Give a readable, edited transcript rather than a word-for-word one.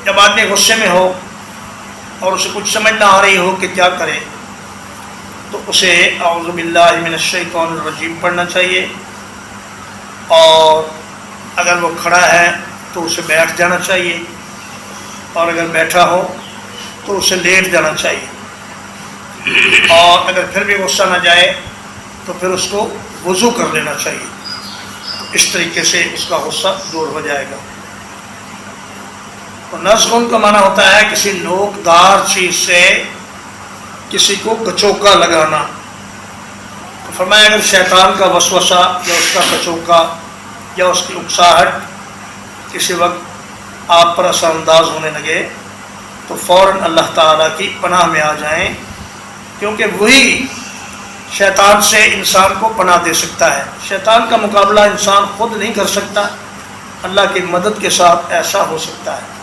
جب آدمی غصے میں ہو اور اسے کچھ سمجھ نہ آ رہی ہو کہ کیا کرے تو اسے اعوذ باللہ من الشیطان الرجیم پڑھنا چاہیے، اور اگر وہ کھڑا ہے تو اسے بیٹھ جانا چاہیے، اور اگر بیٹھا ہو تو اسے لیٹ جانا چاہیے، اور اگر پھر بھی غصہ نہ جائے تو پھر اس کو وضو کر لینا چاہیے، اس طریقے سے اس کا غصہ دور ہو جائے گا۔ اور نزغ کا معنی ہوتا ہے کسی نوکدار چیز سے کسی کو کچوکا لگانا۔ تو فرمایا اگر شیطان کا وسوسہ یا اس کا کچوکا یا اس کی اکساہٹ کسی وقت آپ پر اثر انداز ہونے لگے تو فوراً اللہ تعالیٰ کی پناہ میں آ جائیں، کیونکہ وہی شیطان سے انسان کو پناہ دے سکتا ہے۔ شیطان کا مقابلہ انسان خود نہیں کر سکتا، اللہ کی مدد کے ساتھ ایسا ہو سکتا ہے۔